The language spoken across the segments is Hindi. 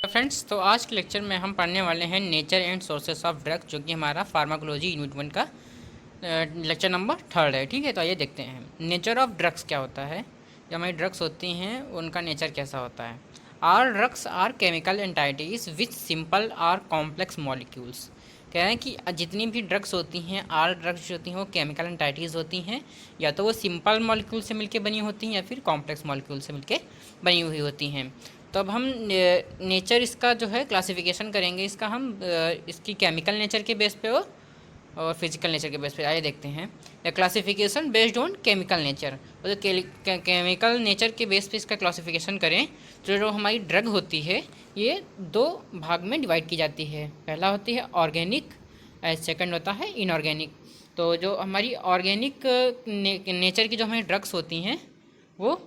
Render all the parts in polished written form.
फ्रेंड्स, तो आज के लेक्चर में हम पढ़ने वाले हैं nature and sources of drugs, जो कि हमारा फार्माकोलॉजी यूनिट 1 का लेक्चर नंबर 3 है। ठीक है, तो आइए देखते हैं नेचर ऑफ ड्रग्स क्या होता है। जो हमारी ड्रग्स होती हैं उनका नेचर कैसा होता है। Are drugs are chemical entities with simple or complex molecules. कह रहे हैं कि जितनी भी ड्रग्स होती हैं, आर ड्रग्स जो होती हैं वो केमिकल एंटाइटीज़ होती हैं, या तो वो सिंपल मॉलिक्यूल से मिलके बनी होती हैं या फिर कॉम्प्लेक्स मॉलिक्यूल से मिलके बनी हुई होती हैं। तो अब हम नेचर इसका जो है क्लासिफिकेशन करेंगे, इसका हम इसकी केमिकल नेचर के बेस पे और फिजिकल नेचर के बेस पे। आइए देखते हैं classification based on chemical nature. तो केमिकल नेचर के बेस पे इसका क्लासिफिकेशन करें तो जो हमारी ड्रग होती है ये दो भाग में डिवाइड की जाती है। पहला होती है ऑर्गेनिक, सेकंड होता है इनऑर्गेनिक। तो जो हमारी ऑर्गेनिक नेचर की जो हमारी ड्रग्स होती हैं वो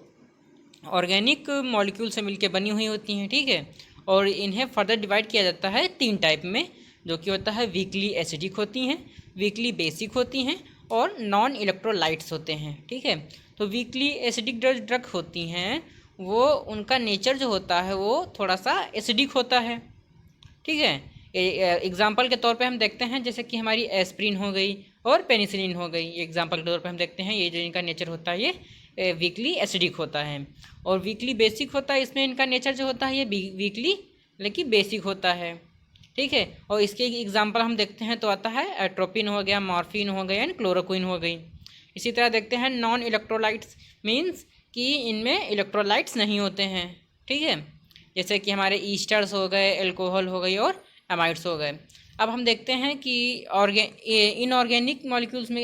ऑर्गेनिक मॉलिक्यूल से मिलके बनी हुई होती हैं। ठीक है, और इन्हें फर्दर डिवाइड किया जाता है 3 टाइप में, जो कि होता है वीकली एसिडिक होती हैं, वीकली बेसिक होती हैं और नॉन इलेक्ट्रोलाइट्स होते हैं। ठीक है, तो वीकली एसिडिक ड्रग होती हैं वो उनका नेचर जो होता है वो थोड़ा सा एसिडिक होता है। ठीक है, एग्जाम्पल के तौर पे हम देखते हैं जैसे कि हमारी एस्प्रिन हो गई और पेनिसिलिन हो गई। एग्जाम्पल के तौर पे हम देखते हैं ये जो इनका नेचर होता है ये वीकली एसिडिक होता है। और वीकली बेसिक होता है, इसमें इनका नेचर जो होता है ये वीकली लेकिन बेसिक होता है। ठीक है, और इसके एग्जाम्पल हम देखते हैं तो आता है एट्रोपिन हो गया, मॉर्फिन हो गया एंड क्लोरोक्विन हो गई। इसी तरह देखते हैं नॉन इलेक्ट्रोलाइट्स, मीन्स कि इनमें इलेक्ट्रोलाइट्स नहीं होते हैं। ठीक है, जैसे कि हमारे ईस्टर्स हो गए, एल्कोहल हो गई और एमाइड्स हो गए। अब हम देखते हैं कि इनऑर्गेनिक मॉलिक्यूल्स में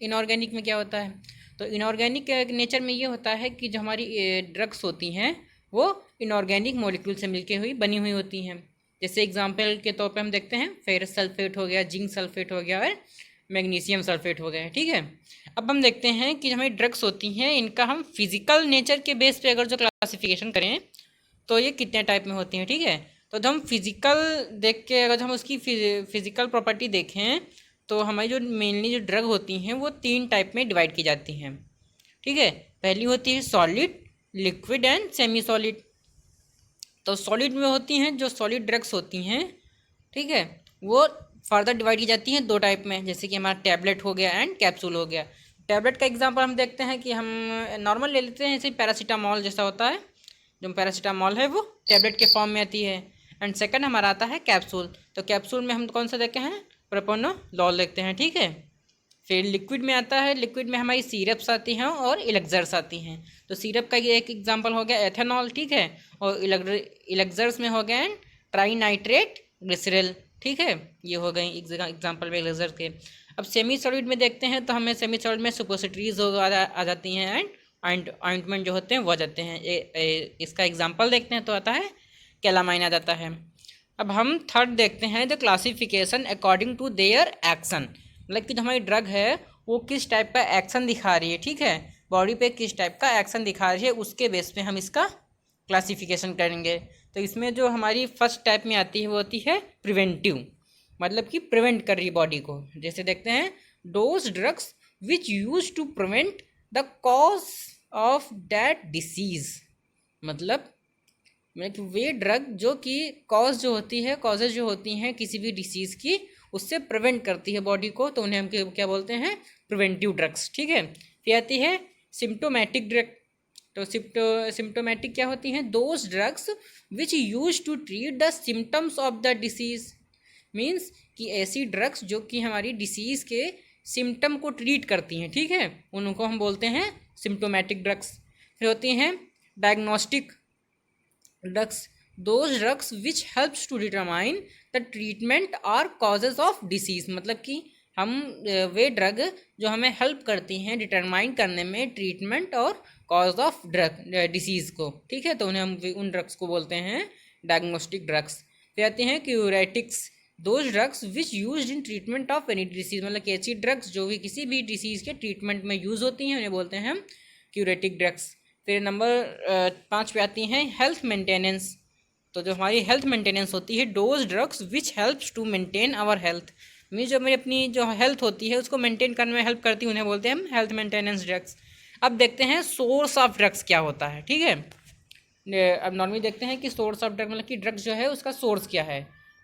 इनऑर्गेनिक में क्या होता है। तो इनऑर्गेनिक नेचर में ये होता है कि जो हमारी ड्रग्स होती हैं वो इनऑर्गेनिक मॉलिक्यूल से मिलके हुई बनी हुई होती हैं। जैसे एग्जांपल के तौर पे हम देखते हैं फेरस सल्फेट हो गया, जिंक सल्फेट हो गया और मैग्नीशियम सल्फेट हो गया। ठीक है, अब हम देखते हैं कि हमारी ड्रग्स होती हैं इनका हम फिजिकल नेचर के बेस पे अगर जो क्लासिफिकेशन करें तो ये कितने टाइप में होती हैं। ठीक है, तो जब हम फिजिकल देख के अगर हम उसकी फिजिकल प्रॉपर्टी देखें तो हमारी जो मेनली जो ड्रग होती हैं वो 3 टाइप में डिवाइड की जाती हैं। ठीक है, पहली होती है solid, liquid and semi solid. तो सॉलिड में होती हैं जो सॉलिड ड्रग्स होती हैं, ठीक है, वो फर्दर डिवाइड की जाती हैं 2 टाइप में, जैसे कि हमारा टैबलेट हो गया एंड कैप्सूल हो गया। टैबलेट का एग्जांपल हम देखते हैं कि हम नॉर्मल ले लेते हैं, जैसे पैरासीटामॉल जैसा होता है। जो पैरासीटामॉल है वो टैबलेट के फॉर्म में आती है। एंड सेकंड हमारा आता है कैप्सूल। तो कैप्सूल में हम कौन सा देखते हैं, प्रोपोनोलॉल देखते हैं। ठीक है, फिर लिक्विड में आता है, लिक्विड में हमारी सिरप्स आती हैं और इलेक्जर्स आती हैं। तो सिरप का ये एक एग्जांपल हो गया एथेनॉल। ठीक है, और इलेक्जर्स में हो गए ट्राई नाइट्रेट ग्लिसरॉल। ठीक है, ये हो गई एग्जांपल में इलेक्जर्स के। अब सेमी सॉलिड में देखते हैं तो हमें सेमी सॉलिड में सुपोसिटरीज आ जाती हैं एंड ऑइंटमेंट जो होते हैं वो आ जाते हैं। इसका एग्जांपल देखते हैं तो आता है कैलामाइन आ जाता है। अब हम थर्ड देखते हैं the classification according to their action, मतलब कि जो हमारी ड्रग है वो किस टाइप का एक्शन दिखा रही है। ठीक है, बॉडी पे किस टाइप का एक्शन दिखा रही है उसके बेस पे हम इसका क्लासिफिकेशन करेंगे। तो इसमें जो हमारी फर्स्ट टाइप में आती है वो होती है प्रिवेंटिव, मतलब कि प्रिवेंट कर रही है बॉडी को। जैसे देखते हैं those drugs which use to prevent the cause of that disease, मतलब कि वे ड्रग जो कि कॉज जो होती है, कॉजेज जो होती हैं किसी भी डिसीज़ की, उससे प्रिवेंट करती है बॉडी को, तो उन्हें हम क्या बोलते हैं, प्रिवेंटिव ड्रग्स। ठीक है, फिर आती है सिम्टोमेटिक ड्रग। तो सिम्टोमेटिक क्या होती हैं, those drugs which use to treat the symptoms of the disease, means कि ऐसी ड्रग्स जो कि हमारी डिसीज़ के सिम्टम को ट्रीट करती हैं। ठीक है, उनको हम बोलते हैं सिम्टोमेटिक ड्रग्स। फिर होती हैं diagnostic drugs, those drugs which helps to determine the treatment और कॉजेज ऑफ डिसीज़, मतलब कि हम वे ड्रग जो हमें हेल्प करती हैं डिटरमाइन करने में ट्रीटमेंट और कॉज ऑफ ड्रग डिसीज़ को। ठीक है, तो उन्हें हम उन ड्रग्स को बोलते हैं डायग्नोस्टिक ड्रग्स। फिर आती हैं curatives, those drugs which use in treatment of any disease, मतलब कि ऐसी ड्रग्स जो भी किसी भी डिसीज़ के ट्रीटमेंट में यूज़ होती हैं उन्हें बोलते हैं हम क्यूरेटिक ड्रग्स। फिर नंबर 5 पे आती हैं हेल्थ मेंटेनेंस। तो जो हमारी हेल्थ मेंटेनेंस होती है, those drugs which helps to maintain our health, mean जो मेरी अपनी जो हेल्थ होती है उसको मेंटेन करने में हेल्प करती है, उन्हें बोलते हैं हम हेल्थ मेंटेनेंस ड्रग्स। अब देखते हैं सोर्स ऑफ ड्रग्स क्या होता है। ठीक है, अब नॉर्मली देखते हैं कि सोर्स ऑफ ड्रग मतलब कि ड्रग जो है उसका सोर्स क्या है।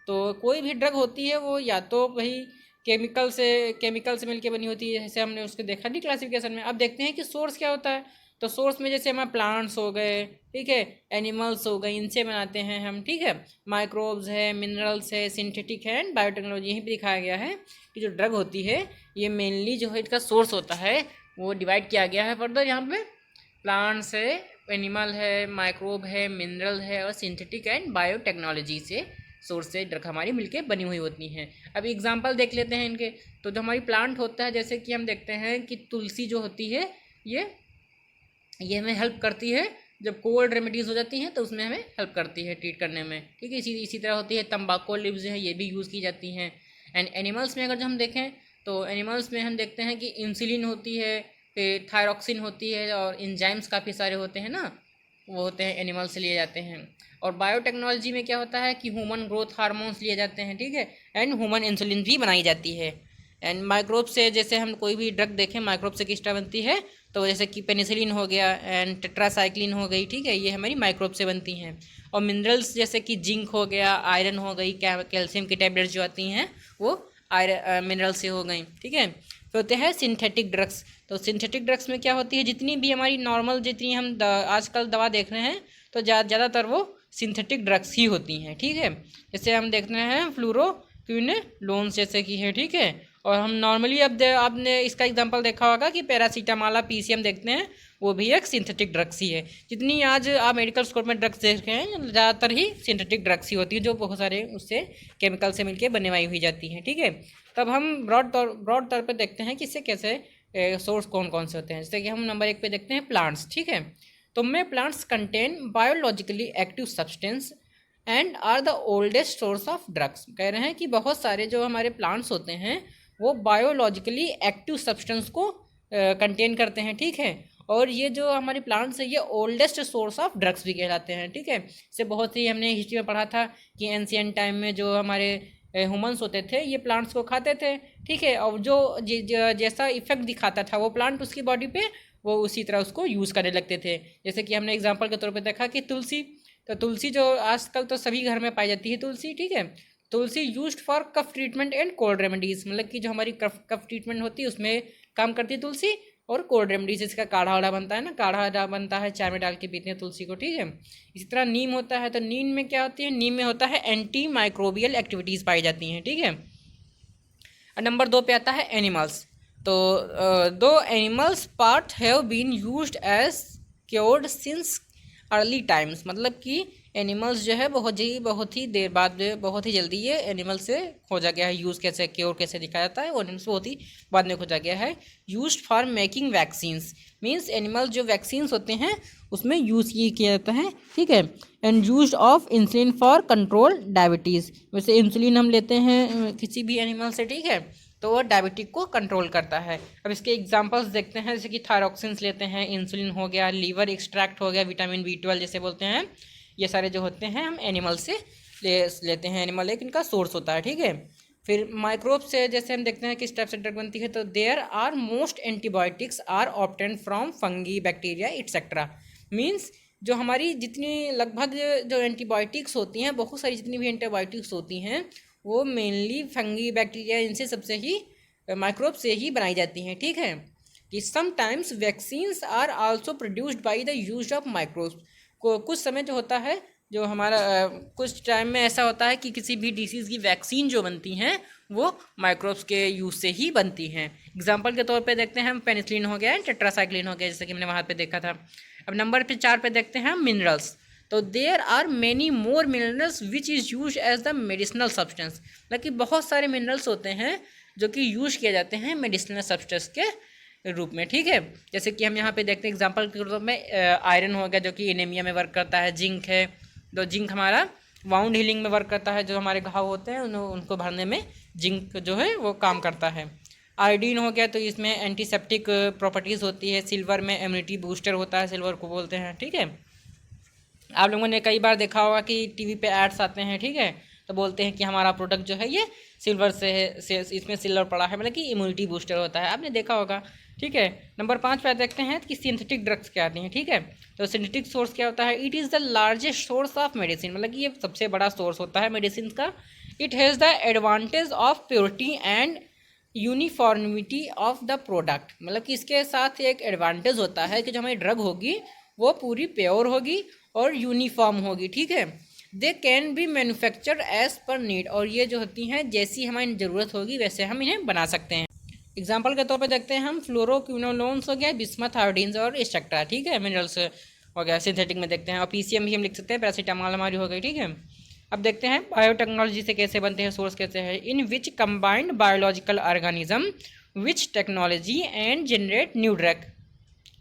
तो कोई भी ड्रग होती है वो या तो वही केमिकल से मिलके बनी होती है, जैसे हमने उसको देखा नहीं क्लासिफिकेशन में। अब देखते हैं कि सोर्स क्या होता है। तो सोर्स में जैसे हमारे प्लांट्स हो गए, ठीक है, एनिमल्स हो गए, इनसे बनाते हैं हम, ठीक है। माइक्रोब्स है, मिनरल्स है, सिंथेटिक है एंड बायोटेक्नोलॉजी। यहीं पे दिखाया गया है कि जो ड्रग होती है ये मेनली जो है इसका सोर्स होता है वो डिवाइड किया गया है फर्दर यहाँ पे। प्लांट्स है, एनिमल है, माइक्रोब है, मिनरल है और सिंथेटिक एंड बायोटेक्नोलॉजी से सोर्स से ड्रग हमारी मिलके बनी हुई होती हैं। अब एग्जांपल देख लेते हैं इनके। तो जो हमारी प्लांट होता है, जैसे कि हम देखते हैं कि तुलसी जो होती है ये हमें हेल्प करती है जब कोल्ड रेमेडीज़ हो जाती हैं तो उसमें हमें हेल्प करती है ट्रीट करने में, ठीक है। इसी तरह होती है तंबाकू लीव्स जो है ये भी यूज़ की जाती हैं। एंड एनिमल्स में अगर जो हम देखें तो एनिमल्स में हम देखते हैं कि इंसुलिन होती है, फिर थायरॉक्सिन होती है और इंजाइम्स काफ़ी सारे होते हैं ना, वो होते हैं एनिमल से लिए जाते हैं। और बायोटेक्नोलॉजी में क्या होता है कि ह्यूमन ग्रोथ हार्मोन्स लिए जाते हैं, ठीक है, एंड ह्यूमन इंसुलिन भी बनाई जाती है। एंड माइक्रोब से जैसे हम कोई भी ड्रग देखें माइक्रोब से किस तरह बनती है, तो जैसे कि पेनिसिलिन हो गया एंड टेट्रासाइक्लिन हो गई, ठीक है, ये हमारी माइक्रोब से बनती हैं। और मिनरल्स जैसे कि जिंक हो गया, आयरन हो गई, कैल्शियम की टैबलेट्स जो आती हैं वो आयरन मिनरल से हो गई, ठीक है। फिर होते हैं सिंथेटिक ड्रग्स। तो सिंथेटिक ड्रग्स में क्या होती है, जितनी भी हमारी नॉर्मल जितनी हम आजकल दवा देख रहे हैं तो ज़्यादातर वो सिंथेटिक ड्रग्स ही होती हैं, ठीक है। जैसे हम देख रहे हैं फ्लूरोक्विनोलोन्स जैसे कि है, ठीक है। और हम नॉर्मली अब आपने इसका एग्जांपल देखा होगा कि पैरासीटामोल पीसीएम देखते हैं, वो भी एक सिंथेटिक ड्रग्स ही है। जितनी आज आप मेडिकल स्टोर में ड्रग्स देख रहे हैं ज़्यादातर ही सिंथेटिक ड्रग्स ही होती है, जो बहुत सारे उससे केमिकल से मिलकर बनवाई हुई जाती हैं, ठीक है। तब हम ब्रॉड तौर पर देखते हैं कि इससे कैसे सोर्स कौन कौन से होते हैं। जैसे कि हम नंबर 1 पे देखते हैं प्लांट्स, ठीक है। तो में plants contain biologically active substance and are the oldest source of drugs. कह रहे हैं कि बहुत सारे जो हमारे प्लांट्स होते हैं वो बायोलॉजिकली एक्टिव सब्सटेंस को कंटेन करते हैं, ठीक है। और ये जो हमारे प्लांट्स है ये ओल्डेस्ट सोर्स ऑफ ड्रग्स भी कहलाते हैं, ठीक है। इससे बहुत ही हमने हिस्ट्री में पढ़ा था कि एंशिएंट टाइम में जो हमारे ह्यूमंस होते थे ये प्लांट्स को खाते थे, ठीक है। और जो जैसा इफेक्ट दिखाता था वो प्लांट उसकी बॉडी पे, वो उसी तरह उसको यूज़ करने लगते थे। जैसे कि हमने एग्जांपल के तौर पे देखा कि तुलसी, तो तुलसी जो आजकल तो सभी घर में पाई जाती है तुलसी, ठीक है। Tulsi used for cough treatment and cold remedies, मतलब कि जो हमारी कफ ट्रीटमेंट होती है उसमें काम करती है तुलसी। और कोल्ड रेमेडीज इसका काढ़ा वाढ़ा बनता है ना, काढ़ा बनता है, चाय में डाल के पीते हैं तुलसी को, ठीक है। इसी तरह नीम होता है, तो नीम में क्या होती है, नीम में होता है एंटी माइक्रोबियल एक्टिविटीज़ पाई जाती हैं, ठीक है। और नंबर 2 पे आता है एनिमल्स। तो दो animals part have been used as cured since early times, मतलब कि एनिमल्स जो है बहुत ही देर बाद बहुत ही जल्दी ये एनिमल से खोजा गया है। यूज़ कैसे, क्योर कैसे दिखाया जाता है, वो एनिमल्स बहुत ही बाद में खोजा गया है। Used for making vaccines, means animal जो वैक्सीन्स होते हैं उसमें यूज़ ये किया जाता है, ठीक है। And used of insulin for control diabetes, वैसे इंसुलिन हम लेते हैं किसी भी एनिमल से, ठीक है, तो वो डायबिटिक को कंट्रोल करता है। अब इसके एग्जांपल्स देखते हैं, जैसे कि थायरॉक्सिन्स लेते हैं, इंसुलिन हो गया, लीवर एक्सट्रैक्ट हो गया, विटामिन B12 जैसे बोलते हैं, ये सारे जो होते हैं हम एनिमल से लेते हैं। एनिमल एक इनका सोर्स होता है, ठीक है। फिर माइक्रोब से जैसे हम देखते हैं किस टाइप से ड्रग बनती है, तो there are most antibiotics are obtain from fungi, bacteria etcetera. Means जो हमारी जितनी लगभग जो एंटीबायोटिक्स होती हैं, बहुत सारी जितनी भी एंटीबायोटिक्स होती हैं वो मेनली फंगी, बैक्टीरिया, इनसे सबसे ही माइक्रोब से ही बनाई जाती हैं, ठीक है। कि sometimes vaccines are also produced by the use of microbes. को कुछ समय जो होता है जो हमारा कुछ टाइम में ऐसा होता है कि किसी भी डिसीज़ की वैक्सीन जो बनती हैं वो माइक्रोब्स के यूज़ से ही बनती हैं। एग्जांपल के तौर पे देखते हैं हम पेनिसिलिन हो गया, टेट्रासाइक्लिन हो गया, जैसे कि हमने वहाँ पे देखा था। अब नंबर 4 पे देखते हैं हम मिनरल्स। तो there are many more minerals which is use as the medicinal substance, मतलब कि बहुत सारे मिनरल्स होते हैं जो कि यूज किए जाते हैं मेडिसिनल सब्सटेंस के रूप में, ठीक है। जैसे कि हम यहाँ पे देखते हैं एग्जांपल के रूप में आयरन हो गया जो कि एनीमिया में वर्क करता है, जिंक है, तो जिंक हमारा वाउंड हीलिंग में वर्क करता है, जो हमारे घाव होते हैं उनको भरने में जिंक जो है वो काम करता है। आयोडीन हो गया तो इसमें एंटीसेप्टिक प्रॉपर्टीज़ होती है। सिल्वर में इम्यूनिटी बूस्टर होता है, सिल्वर को बोलते हैं, ठीक है। आप लोगों ने कई बार देखा होगा कि टीवी पे एड्स आते हैं, ठीक है, तो बोलते हैं कि हमारा प्रोडक्ट जो है ये सिल्वर से है, इसमें सिल्वर पड़ा है, मतलब कि इम्यूनिटी बूस्टर होता है, आपने देखा होगा। ठीक है। नंबर 5 पे देखते हैं कि सिंथेटिक ड्रग्स क्या आती हैं। ठीक है, तो सिंथेटिक सोर्स क्या होता है? It is the largest source of medicine, मतलब कि ये सबसे बड़ा सोर्स होता है मेडिसिन का। It has the advantage of purity and uniformity of the product, मतलब कि इसके साथ एक एडवांटेज होता है कि जो हमारी ड्रग होगी वो पूरी प्योर होगी और यूनिफॉर्म होगी। ठीक है, they can be manufacture as per need, और ये जो होती हैं जैसी हमारी ज़रूरत होगी वैसे हम इन्हें बना सकते हैं। एग्जाम्पल के तौर पे देखते हैं हम, फ्लोरोक्विनोलोन्स हो गया, बिस्मथ आयोडीन्स और एक्सेट्रा। ठीक है, मिनरल्स हो गया। सिंथेटिक में देखते हैं, और पीसीएम भी हम लिख सकते हैं, पैरासीटामॉल हमारी हो गई। ठीक है, अब देखते हैं बायोटेक्नोलॉजी से कैसे बनते हैं, सोर्स कैसे है। In which combined biological organism which technology and generate new drug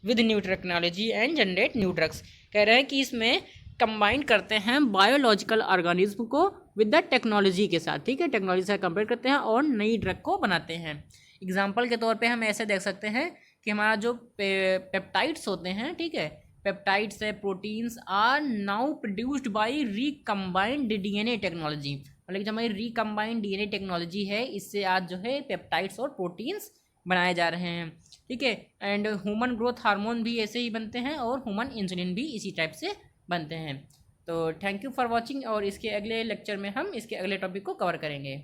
with new technology and generate new drugs. कह रहे हैं कि इसमें कंबाइन करते हैं बायोलॉजिकल ऑर्गेनिज्म को विद द टेक्नोलॉजी के साथ। ठीक है, टेक्नोलॉजी से कंपेयर करते हैं और नई ड्रग को बनाते हैं। एग्जाम्पल के तौर पे हम ऐसे देख सकते हैं कि हमारा जो पेप्टाइड्स होते हैं, ठीक है, पेप्टाइड्स है, proteins are now produced by recombined DNA technology, मतलब जो हमारी रिकम्बाइंड डीएनए टेक्नोलॉजी है इससे आज जो है पेप्टाइड्स और प्रोटीन्स बनाए जा रहे हैं। ठीक है, एंड ह्यूमन ग्रोथ हार्मोन भी ऐसे ही बनते हैं और ह्यूमन इंसुलिन भी इसी टाइप से बनते हैं। तो थैंक यू फॉर वॉचिंग, और इसके अगले लेक्चर में हम इसके अगले टॉपिक को कवर करेंगे।